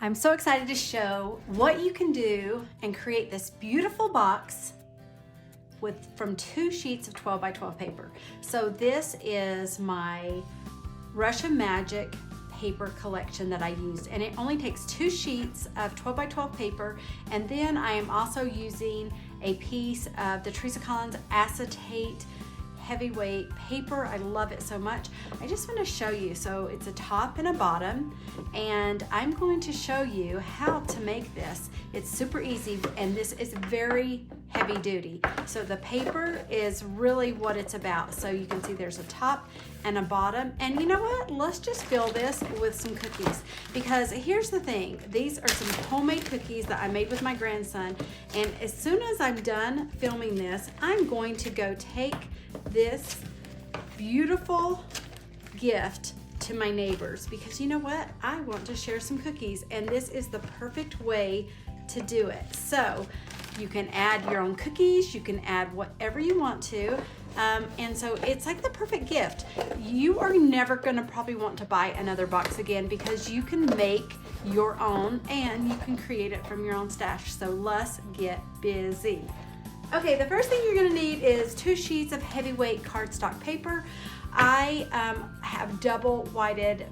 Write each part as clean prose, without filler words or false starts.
I'm so excited to show what you can do and create this beautiful box from 2 sheets of 12 by 12 paper. So this is my Russian Magic paper collection that I used, and it only takes 2 sheets of 12 by 12 paper, and then I am also using a piece of the Teresa Collins ACETATE heavyweight paper. I love it so much. I just want to show you. So it's a top and a bottom, and I'm going to show you how to make this. It's super easy, and this is very heavy duty. So the paper is really what it's about. So you can see there's a top and a bottom, and you know what? Let's just fill this with some cookies, because here's the thing. These are some homemade cookies that I made with my grandson, and as soon as I'm done filming this, I'm going to go take this beautiful gift to my neighbors, because you know what? I want to share some cookies, and this is the perfect way to do it. So you can add your own cookies, you can add whatever you want to, and so it's like the perfect gift. You are never gonna probably want to buy another box again, because you can make your own and you can create it from your own stash. So let's get busy. Okay, the first thing you're gonna need is 2 sheets of heavyweight cardstock paper. I have double-sided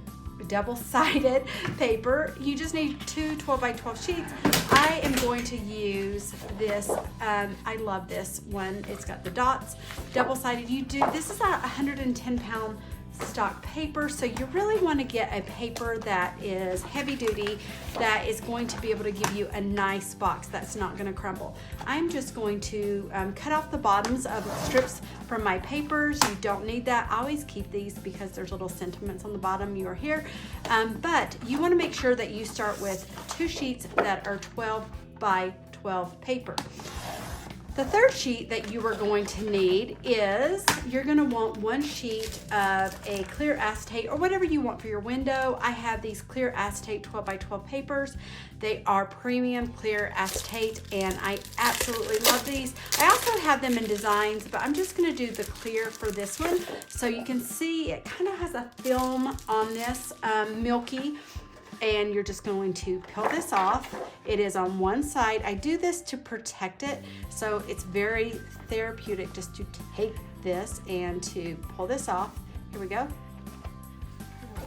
paper. You just need 2 12 by 12 sheets. I am going to use this. I love this one. It's got the dots, double-sided. This is a 110-pound stock paper, so you really want to get a paper that is heavy duty, that is going to be able to give you a nice box that's not going to crumble. I'm just going to cut off the bottoms of strips from my papers. You don't need that. I always keep these because there's little sentiments on the bottom. You are here, but you want to make sure that you start with 2 sheets that are 12 by 12 paper. The third sheet that you are going to need is, you're going to want 1 sheet of a clear acetate, or whatever you want for your window. I have these clear acetate 12 by 12 papers. They are premium clear acetate, and I absolutely love these. I also have them in designs, but I'm just going to do the clear for this one. So you can see it kind of has a film on this, milky. And you're just going to peel this off. It is on one side. I do this to protect it, so it's very therapeutic just to take this and to pull this off. Here we go.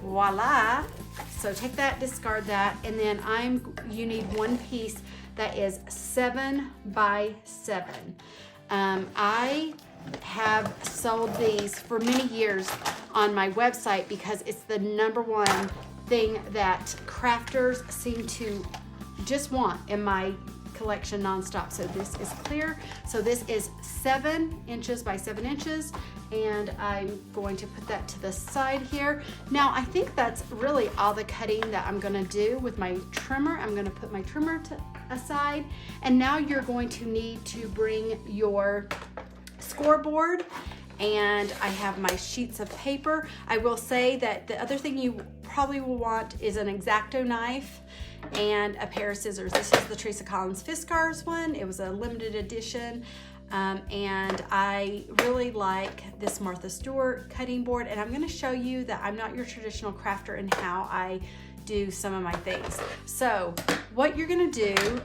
Voila. So take that, discard that, and then you need 1 piece that is 7 by 7. I have sold these for many years on my website because it's the #1 thing that crafters seem to just want in my collection nonstop. So this is clear. So this is 7 inches by 7 inches, and I'm going to put that to the side here. Now I think that's really all the cutting that I'm gonna do with my trimmer. I'm gonna put my trimmer aside, and now you're going to need to bring your scoreboard, and I have my sheets of paper. I will say that the other thing you probably will want is an X-Acto knife and a pair of scissors. This is the Teresa Collins Fiskars one. It was a limited edition, and I really like this Martha Stewart cutting board, and I'm gonna show you that I'm not your traditional crafter in how I do some of my things. So what you're gonna do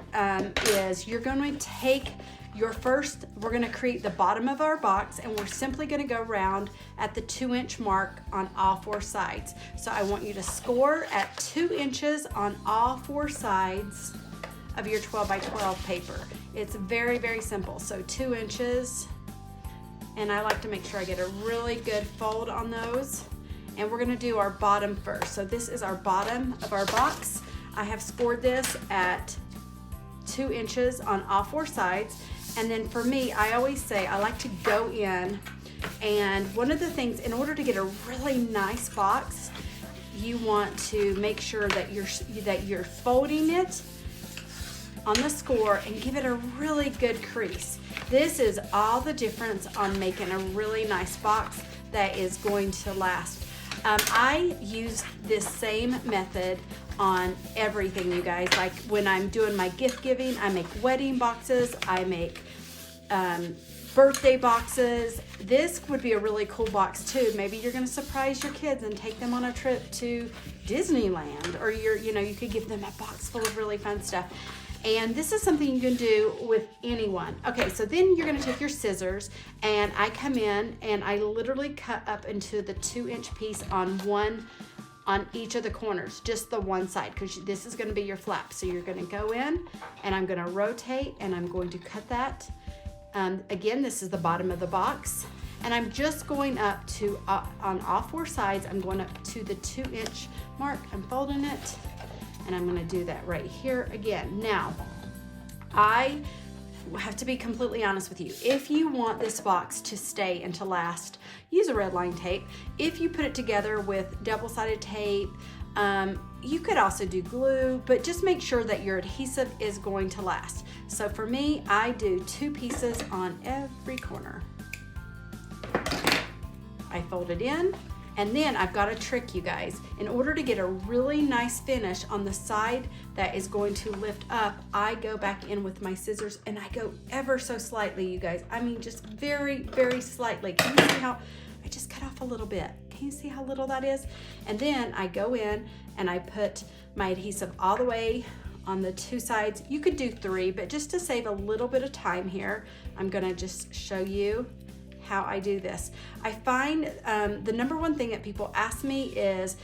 is you're going to take we're gonna create the bottom of our box, and we're simply gonna go around at the 2-inch mark on all 4 sides. So I want you to score at 2 inches on all 4 sides of your 12 by 12 paper. It's very, very simple. So 2 inches, and I like to make sure I get a really good fold on those. And we're gonna do our bottom first. So this is our bottom of our box. I have scored this at 2 inches on all 4 sides. And then for me, I always say I like to go in, and one of the things, in order to get a really nice box, you want to make sure that you're folding it on the score and give it a really good crease. This is all the difference on making a really nice box that is going to last. I use this same method on everything, you guys. Like when I'm doing my gift giving, I make wedding boxes, I make birthday boxes. This would be a really cool box too. Maybe you're gonna surprise your kids and take them on a trip to Disneyland, or you could give them a box full of really fun stuff. And this is something you can do with anyone. Okay, so then you're gonna take your scissors, and I come in and I literally cut up into the 2-inch piece on each of the corners, just the one side, because this is gonna be your flap. So you're gonna go in, and I'm gonna rotate, and I'm going to cut that. Again, this is the bottom of the box, and I'm just going up to, on all 4 sides, I'm going up to the 2-inch mark. I'm folding it, and I'm gonna do that right here again. Now, I have to be completely honest with you. If you want this box to stay and to last, use a red line tape. If you put it together with double-sided tape, you could also do glue, but just make sure that your adhesive is going to last. So for me, I do 2 pieces on every corner. I fold it in, and then I've got a trick, you guys. In order to get a really nice finish on the side that is going to lift up, I go back in with my scissors, and I go ever so slightly, you guys. I mean, just very, very slightly. Can you see how I just cut off a little bit? Can you see how little that is? And then I go in and I put my adhesive all the way on the 2 sides. You could do 3, but just to save a little bit of time here, I'm gonna just show you how I do this. I find the number one thing that people ask me is,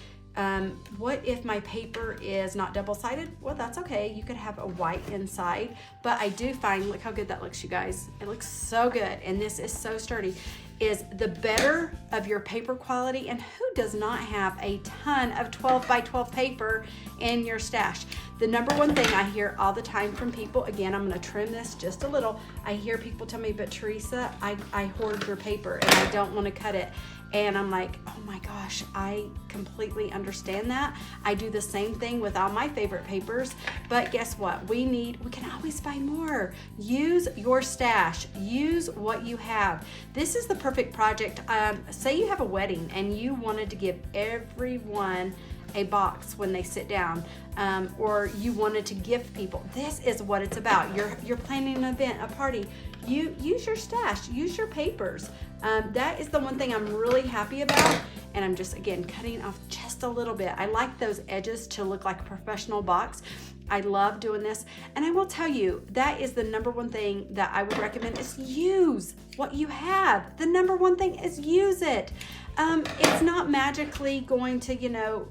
what if my paper is not double-sided? Well, that's okay. You could have a white inside, but I do find, look how good that looks, you guys. It looks so good, and this is so sturdy. Is the better of your paper quality, and who does not have a ton of 12 by 12 paper in your stash? The number one thing I hear all the time from people, again, I'm gonna trim this just a little. I hear people tell me, but Teresa, I hoard your paper and I don't wanna cut it. And I'm like, oh my gosh, I completely understand that. I do the same thing with all my favorite papers, but guess what? We can always buy more. Use your stash, use what you have. This is the perfect project. Say you have a wedding and you wanted to give everyone a box when they sit down, or you wanted to gift people. This is what it's about. You're planning an event, a party. You use your stash, use your papers. That is the one thing I'm really happy about, and I'm just, again, cutting off just a little bit. I like those edges to look like a professional box. I love doing this, and I will tell you, that is the number one thing that I would recommend is use what you have. The number one thing is use it. It's not magically going to,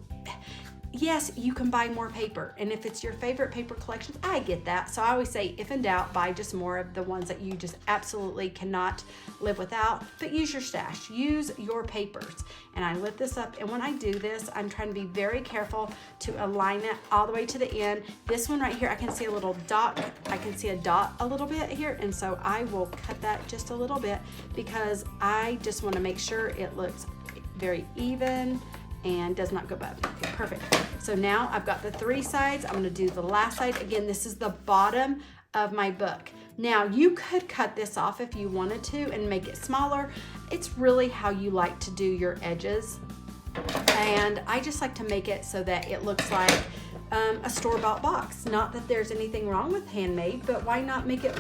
yes, you can buy more paper, and if it's your favorite paper collections, I get that. So I always say, if in doubt, buy just more of the ones that you just absolutely cannot live without, but use your stash, use your papers. And I lift this up, and when I do this, I'm trying to be very careful to align it all the way to the end. This one right here, I can see a little dot. I can see a dot a little bit here, and so I will cut that just a little bit because I just want to make sure it looks very even and does not go above. Okay, perfect. So now I've got the 3 sides. I'm gonna do the last side. Again, this is the bottom of my book. Now you could cut this off if you wanted to and make it smaller. It's really how you like to do your edges. And I just like to make it so that it looks like a store-bought box. Not that there's anything wrong with handmade, but why not make it,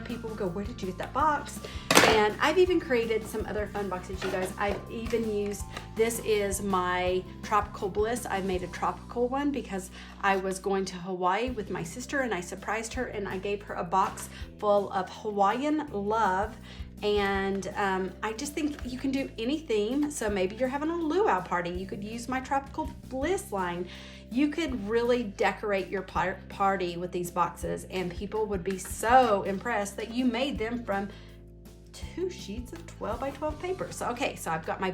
people go, where did you get that box? And I've even created some other fun boxes, you guys. I've even used, this is my Tropical Bliss. I made a tropical one because I was going to Hawaii with my sister and I surprised her and I gave her a box full of Hawaiian love. And I just think you can do any theme. So maybe you're having a luau party. You could use my Tropical Bliss line. You could really decorate your party with these boxes and people would be so impressed that you made them from 2 sheets of 12 by 12 paper. So, okay, so I've got my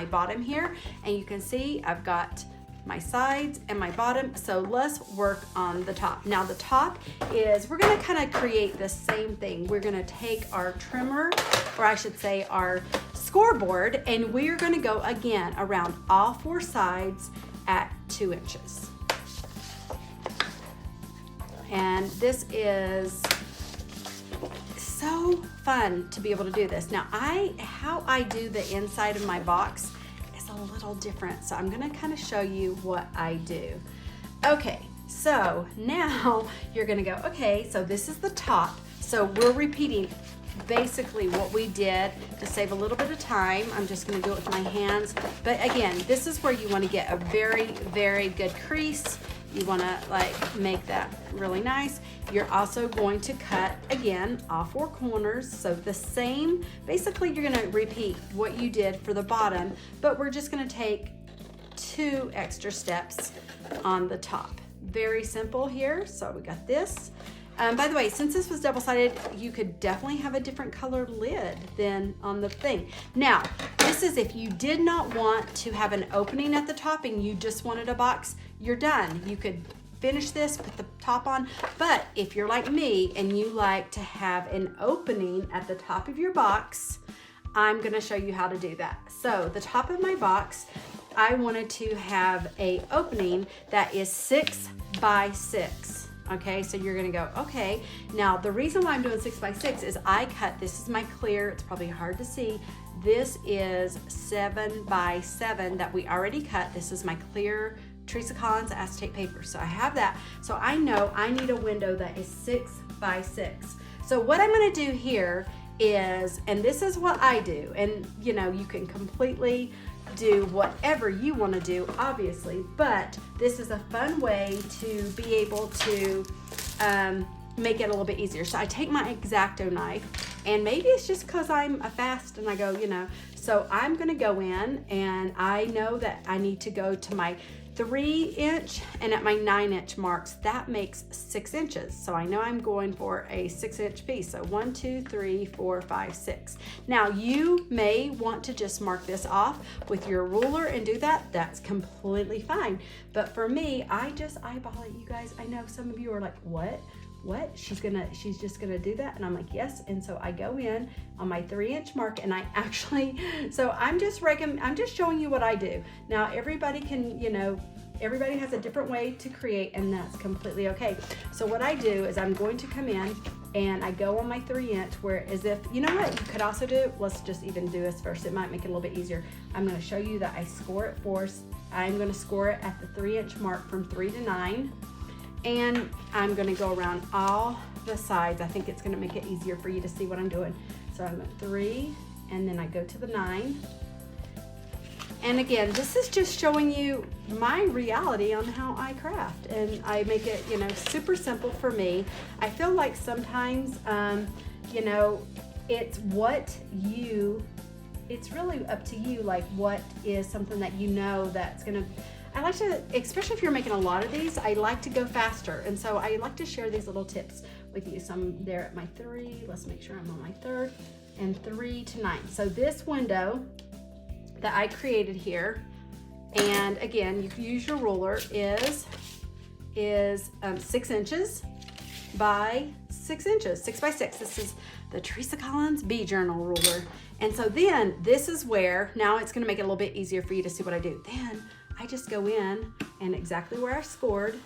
bottom here and you can see I've got my sides and my bottom. So let's work on the top. Now the top is, we're gonna kind of create the same thing. We're gonna take our trimmer, or I should say our scoreboard, and we're gonna go again around all 4 sides at 2 inches. And this is so fun to be able to do this. Now how I do the inside of my box is a little different. So I'm gonna kind of show you what I do. Okay, so now you're gonna go, okay, so this is the top. So we're repeating basically what we did to save a little bit of time. I'm just gonna do it with my hands. But again, this is where you wanna get a very, very good crease. You wanna like make that really nice. You're also going to cut, again, all 4 corners. So the same, basically you're gonna repeat what you did for the bottom, but we're just gonna take 2 extra steps on the top. Very simple here. So we got this. By the way, since this was double-sided, you could definitely have a different colored lid than on the thing. Now, this is if you did not want to have an opening at the top and you just wanted a box, you're done. You could finish this, put the top on, but if you're like me and you like to have an opening at the top of your box, I'm gonna show you how to do that. So the top of my box, I wanted to have a opening that is 6 by 6. Okay, so you're gonna go, okay. Now the reason why I'm doing 6 by 6 is I cut, this is my clear, it's probably hard to see. This is 7 by 7 that we already cut. This is my clear Teresa Collins acetate paper. So I have that. So I know I need a window that is 6 by 6. So what I'm gonna do here is, and this is what I do, and you know, you can completely do whatever you want to do, obviously, but this is a fun way to be able to make it a little bit easier. So I take my X-Acto knife, and maybe it's just because I'm a fast and I go, you know, so I'm gonna go in and I know that I need to go to my 3-inch and at my 9-inch marks, that makes 6 inches. So I know I'm going for a 6-inch piece. So 1, 2, 3, 4, 5, 6. Now you may want to just mark this off with your ruler and do that. That's completely fine. But for me, I just eyeball it, you guys. I know some of you are like, what? She's just gonna do that? And I'm like, yes. And so I go in on my 3-inch mark, and I actually, so I'm just showing you what I do. Now everybody can, you know, everybody has a different way to create, and that's completely okay. So what I do is I'm going to come in and I go on my 3-inch, where as if, you know what you could also do, let's just even do this first. It might make it a little bit easier. I'm gonna show you that I score it first. I'm gonna score it at the 3-inch mark from 3 to 9. And I'm gonna go around all the sides. I think it's gonna make it easier for you to see what I'm doing. So I'm at 3, and then I go to the 9. And again, this is just showing you my reality on how I craft. And I make it, you know, super simple for me. I feel like sometimes, you know, it's really up to you, like what is something that you know that's gonna, I like to, especially if you're making a lot of these, I like to go faster. And so I like to share these little tips with you. So I'm there at my 3, let's make sure I'm on my 3rd, and 3 to 9. So this window that I created here, and again, you can use your ruler, is 6 inches by 6 inches, 6 by 6. This is the Teresa Collins Bee Journal ruler. And so then this is where, now it's gonna make it a little bit easier for you to see what I do. Then I just go in and exactly where I scored,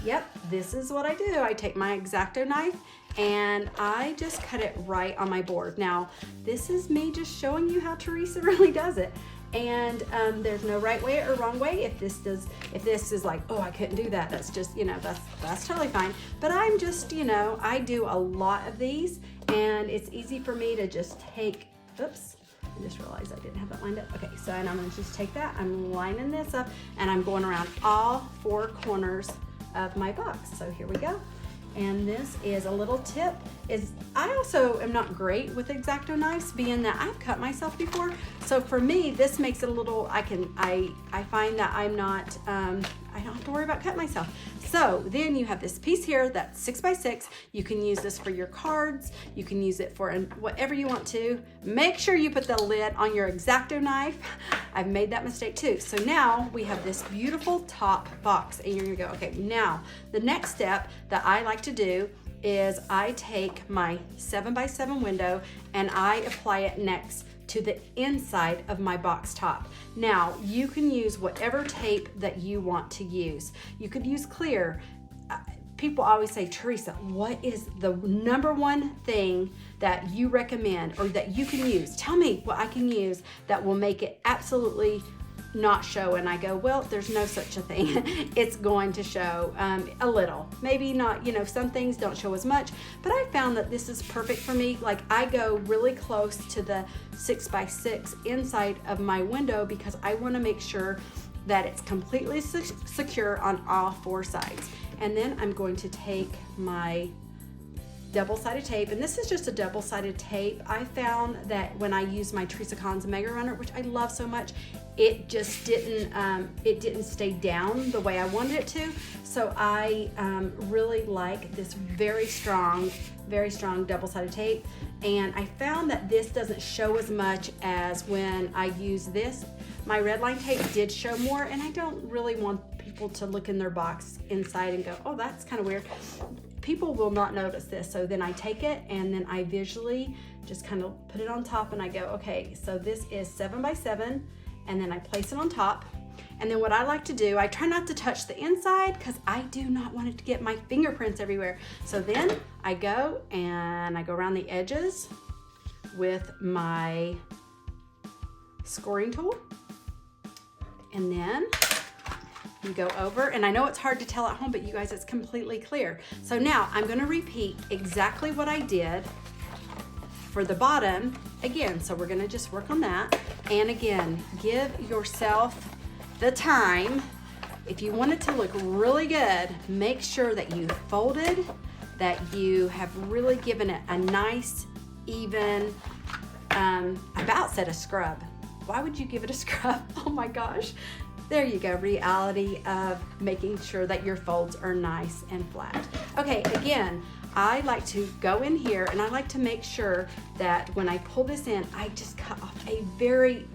yep, this is what I do. I take my X-Acto knife and I just cut it right on my board. Now, this is me just showing you how Teresa really does it. And there's no right way or wrong way. If this is like, oh, I couldn't do that, that's just, you know, that's totally fine. But I'm just, you know, I do a lot of these, and it's easy for me to just take, oops, I just realized I didn't have that lined up. Okay, so and I'm gonna just take that, I'm lining this up, and I'm going around all 4 corners of my box. So here we go. And this is a little tip, is I also am not great with X-Acto knives, being that I've cut myself before. So for me, this makes it a little, I find that I'm not, I don't have to worry about cutting myself. So then you have this piece here that's 6 by 6. You can use this for your cards. You can use it for whatever you want to. Make sure you put the lid on your X-Acto knife. I've made that mistake too. So now we have this beautiful top box, and you're gonna go, okay, now the next step that I like to do is I take my 7 by 7 window and I apply it next to the inside of my box top. Now, you can use whatever tape that you want to use. You could use clear. People always say, Teresa, what is the #1 thing that you recommend or that you can use? Tell me what I can use that will make it absolutely not show, and I go, well, there's no such a thing. It's going to show a little, maybe not, some things don't show as much, but I found that this is perfect for me. Like, I go really close to the 6x6 inside of my window because I want to make sure that it's completely secure on all 4 sides. And then I'm going to take my double-sided tape, and this is just a double-sided tape. I found that when I use my Teresa Collins Mega Runner, which I love so much, it just didn't stay down the way I wanted it to. So I really like this very strong double-sided tape, and I found that this doesn't show as much as when I use this. My red line tape did show more, and I don't really want people to look in their box inside and go, oh, that's kind of weird. People will not notice this. So then I take it and then I visually just kind of put it on top, and I go, okay, so this is 7x7, and then I place it on top. And then what I like to do, I try not to touch the inside because I do not want it to get my fingerprints everywhere. So then I go and I go around the edges with my scoring tool, and then you go over, and I know it's hard to tell at home, but you guys, it's completely clear. So now I'm gonna repeat exactly what I did for the bottom again. So we're gonna just work on that. And again, give yourself the time. If you want it to look really good, make sure that you folded, that you have really given it a nice, even, about said a scrub. Why would you give it a scrub? Oh my gosh. There you go, reality of making sure that your folds are nice and flat. Okay, again, I like to go in here and I like to make sure that when I pull this in, I just cut off a very,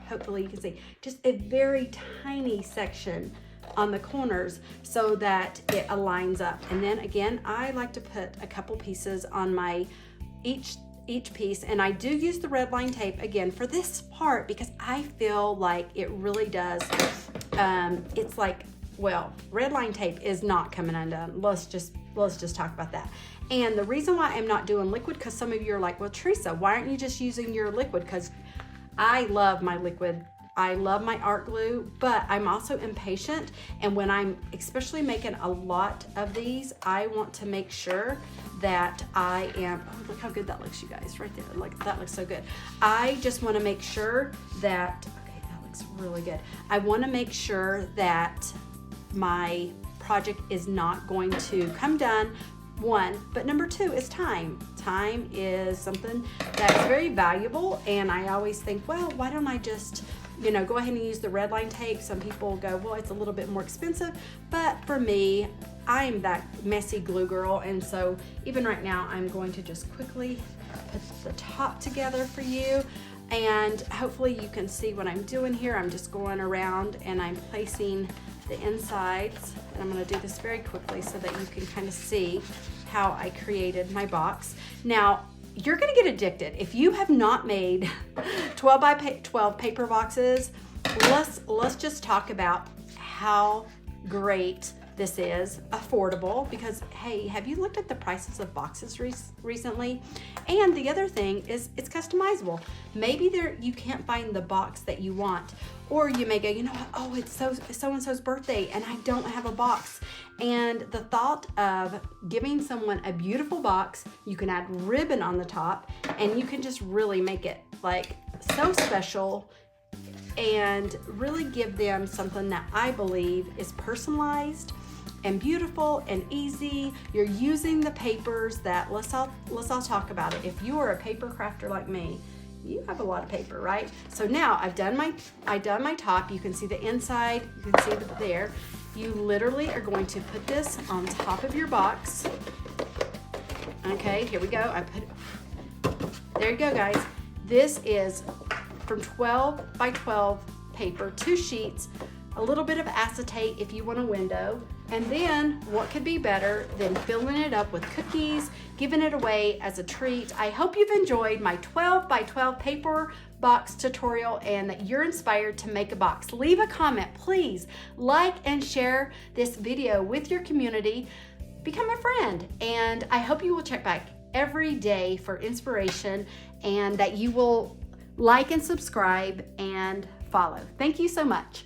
hopefully you can see, just a very tiny section on the corners so that it aligns up. And then again, I like to put a couple pieces on my each piece, and I do use the red line tape again for this part because I feel like it really does. It's like, well, red line tape is not coming undone. Let's just talk about that. And the reason why I'm not doing liquid, because some of you are like, well, Teresa, why aren't you just using your liquid? Because I love my liquid. I love my art glue, but I'm also impatient. And when I'm especially making a lot of these, I want to make sure that I am, oh, look how good that looks, you guys, right there. Like, that looks so good. I just want to make sure that, okay, that looks really good. I want to make sure that my project is not going to come done, one, but number two is time. Time is something that's very valuable, and I always think, well, why don't I just, go ahead and use the red line tape. Some people go, well, it's a little bit more expensive, but for me, I'm that messy glue girl, and so even right now, I'm going to just quickly put the top together for you, and hopefully you can see what I'm doing here. I'm just going around and I'm placing the insides, and I'm going to do this very quickly so that you can kind of see how I created my box. Now, you're going to get addicted. If you have not made 12 by 12 paper boxes, let's just talk about how great this is. Affordable, because hey, have you looked at the prices of boxes recently? And the other thing is it's customizable. Maybe you can't find the box that you want, or you may go, you know what, oh, it's so-and-so's birthday and I don't have a box. And the thought of giving someone a beautiful box, you can add ribbon on the top, and you can just really make it like so special and really give them something that I believe is personalized and beautiful and easy. You're using the papers that, let's all talk about it. If you are a paper crafter like me, you have a lot of paper, right? So now I've done my top. You can see the inside, you can see it there. You literally are going to put this on top of your box. Okay, here we go. There you go, guys. This is from 12 by 12 paper, 2 sheets, a little bit of acetate if you want a window, and then what could be better than filling it up with cookies, giving it away as a treat. I hope you've enjoyed my 12 by 12 paper box tutorial and that you're inspired to make a box. Leave a comment, please. Like and share this video with your community. Become a friend, and I hope you will check back every day for inspiration, and that you will like and subscribe and follow. Thank you so much.